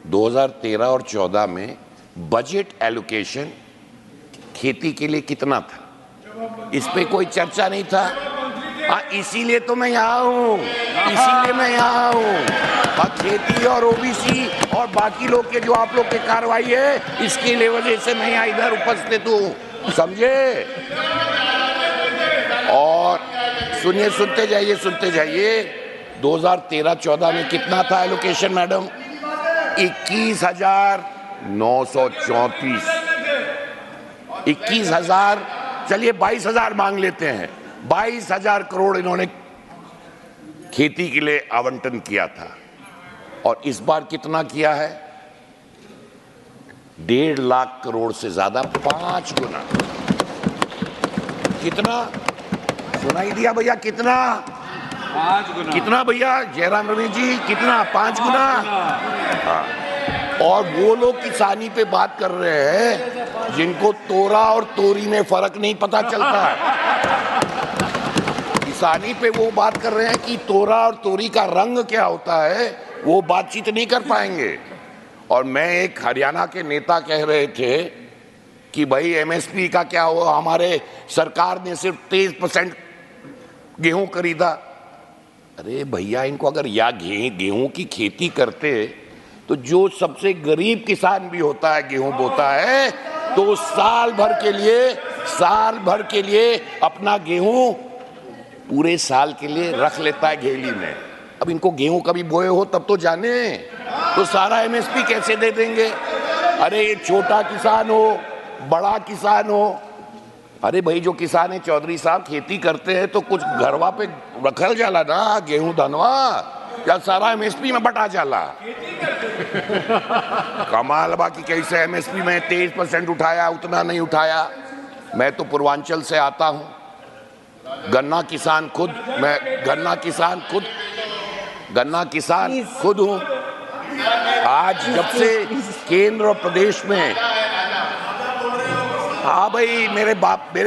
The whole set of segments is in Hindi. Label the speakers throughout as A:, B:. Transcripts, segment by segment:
A: 2013 और 14 में बजट एलोकेशन खेती के लिए कितना था? इस पे कोई चर्चा नहीं था। इसीलिए तो मैं यहाँ हूँ, इसीलिए मैं यहाँ हूँ। खेती और ओबीसी और बाकी लोग के जो आप लोग की कार्रवाई है, इसके लिए वजह से मैं यहाँ इधर उपस्थित हूँ, समझे? और सुनिए, सुनते जाइए 2013-14 में कितना था एलोकेशन मैडम? 21,934। 21,000, चलिए 22,000 मांग लेते हैं। 22,000 करोड़ इन्होंने खेती के लिए आवंटन किया था। और इस बार कितना किया है? 1.5 लाख करोड़ से ज्यादा, 5 गुना। कितना सुनाई दिया भैया? कितना?
B: 5 गुना।
A: कितना भैया जयराम रमेश जी? कितना? 5 गुना। हाँ। और वो लोग किसानी पे बात कर रहे हैं जिनको तोरा और तोरी में फर्क नहीं पता चलता है। किसानी पे वो बात कर रहे हैं कि तोरा और तोरी का रंग क्या होता है, वो बातचीत नहीं कर पाएंगे। और मैं एक हरियाणा के नेता कह रहे थे कि भाई एमएसपी का क्या हुआ, हमारे सरकार ने सिर्फ 23% गेहूं खरीदा। अरे भैया, इनको अगर या गेहूं की खेती करते तो जो सबसे गरीब किसान भी होता है, गेहूं बोता है, तो साल भर के लिए अपना गेहूं पूरे साल के लिए रख लेता है घेली में। अब इनको गेहूं कभी बोए हो तब तो जाने, तो सारा एमएसपी कैसे दे देंगे? अरे ये छोटा किसान हो, बड़ा किसान हो, अरे भाई जो किसान है चौधरी साहब, खेती करते हैं तो कुछ घरवा पे रखल जाला ना गेहूं धनवा, या सारा एमएसपी में बटा जाला? कमाल बा कि कैसे एमएसपी में 23% उठाया, उतना नहीं उठाया। मैं तो पूर्वांचल से आता हूं, गन्ना किसान खुद हूं। आज जब से केंद्र और प्रदेश में, हाँ भाई, मेरे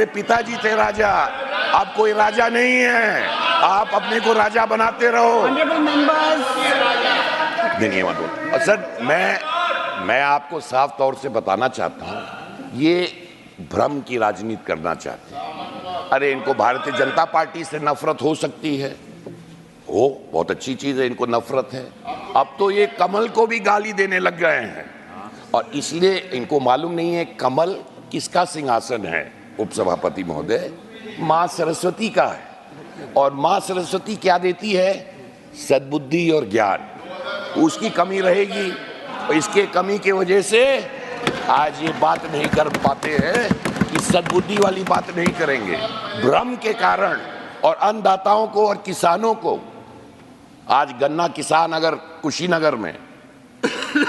A: पिताजी थे राजा, अब कोई राजा नहीं है, आप अपने को राजा बनाते रहो। नहीं, सर मैं आपको साफ तौर से बताना चाहता हूं, ये भ्रम की राजनीति करना चाहते हैं। अरे इनको भारतीय जनता पार्टी से नफरत हो सकती है, हो, बहुत अच्छी चीज है, इनको नफरत है। अब तो ये कमल को भी गाली देने लग गए हैं, और इसलिए इनको मालूम नहीं है कमल किसका सिंहासन है। उपसभापति महोदय, मां सरस्वती का है, और मां सरस्वती क्या देती है? सद्बुद्धि और ज्ञान। उसकी कमी रहेगी, और इसके कमी की वजह से आज ये बात नहीं कर पाते हैं कि सद्बुद्धि वाली बात नहीं करेंगे। भ्रम के कारण, और अन्नदाताओं को और किसानों को, आज गन्ना किसान अगर कुशीनगर में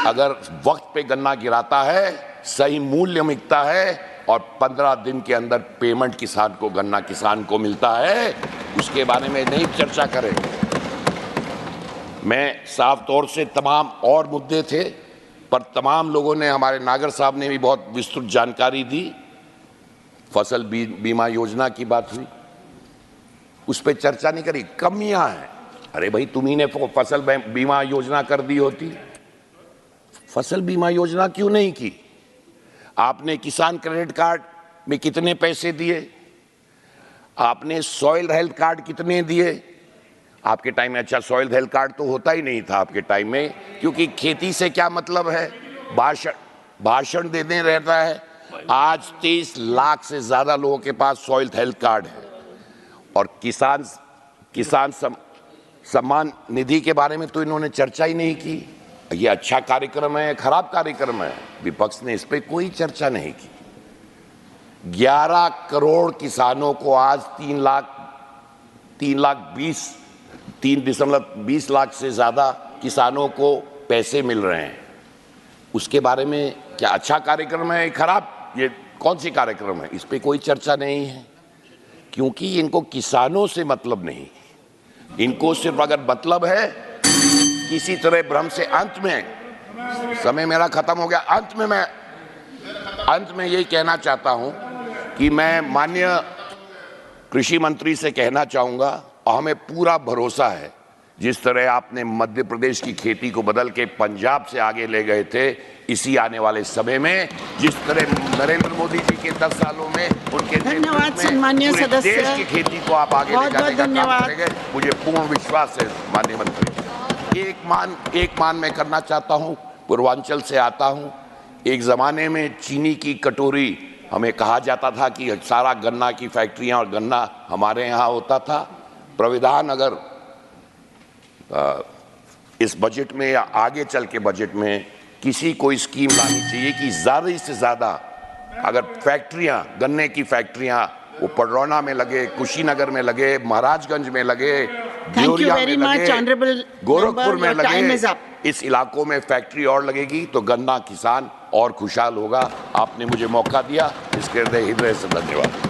A: अगर वक्त पे गन्ना गिराता है, सही मूल्य मिलता है, और 15 दिन के अंदर पेमेंट गन्ना किसान को मिलता है, उसके बारे में नहीं चर्चा करें। मैं साफ तौर से, तमाम और मुद्दे थे, पर तमाम लोगों ने, हमारे नागर साहब ने भी बहुत विस्तृत जानकारी दी। फसल बीमा योजना की बात हुई, उस पर चर्चा नहीं करी। कमियां हैं। अरे भाई, तुम्ही ने फसल बीमा योजना कर दी होती, फसल बीमा योजना क्यों नहीं की? आपने किसान क्रेडिट कार्ड में कितने पैसे दिए? आपने सॉइल हेल्थ कार्ड कितने दिए? आपके टाइम में, अच्छा, सॉइल हेल्थ कार्ड तो होता ही नहीं था आपके टाइम में, क्योंकि खेती से क्या मतलब है, भाषण देने रहता है। आज 23 लाख से ज्यादा लोगों के पास सॉइल हेल्थ कार्ड है। और किसान सम्मान निधि के बारे में तो इन्होंने चर्चा ही नहीं की। ये अच्छा कार्यक्रम है, खराब कार्यक्रम है? विपक्ष ने इस पे कोई चर्चा नहीं की। 11 करोड़ किसानों को आज 3.20 लाख से ज्यादा किसानों को पैसे मिल रहे हैं। उसके बारे में क्या अच्छा कार्यक्रम है, खराब? ये कौन सी कार्यक्रम है? इस पे कोई चर्चा नहीं है, क्योंकि इनको किसानों से मतलब नहीं। इनको सिर्फ अगर मतलब है किसी तरह भ्रम से, अंत में, समय मेरा खत्म हो गया, अंत में यही कहना चाहता हूं कि मैं माननीय कृषि मंत्री से कहना चाहूंगा, और हमें पूरा भरोसा है जिस तरह आपने मध्य प्रदेश की खेती को बदल के पंजाब से आगे ले गए थे, इसी आने वाले समय में जिस तरह नरेंद्र मोदी जी के 10 सालों में उनके
C: धन्यवाद सम्मान्य
A: पूरे
C: सदस्य।
A: देश की खेती को आप आगे ले
C: बहुत-बहुत
A: जाने का काम
C: धन्यवाद।
A: करेंगे, मुझे पूर्ण विश्वास है माननीय मंत्री। एक मान मैं करना चाहता हूं, पूर्वांचल से आता हूं। एक जमाने में चीनी की कटोरी, हमें कहा जाता था कि सारा गन्ना की फैक्ट्रियां और गन्ना हमारे यहाँ होता था। प्राविधान अगर इस बजट में या आगे चल के बजट में किसी कोई स्कीम लानी चाहिए कि ज़्यादा से ज़्यादा अगर फैक्ट्रियां, गन्ने की फैक्ट्रियां वो पडरौना में लगे, कुशीनगर में लगे, महाराजगंज में लगे, देवरिया में लगे, गोरखपुर में लगे, इस इलाकों में फैक्ट्री और लगेगी तो गन्ना किसान और खुशहाल होगा। आपने मुझे मौका दिया, इसके हृदय से धन्यवाद।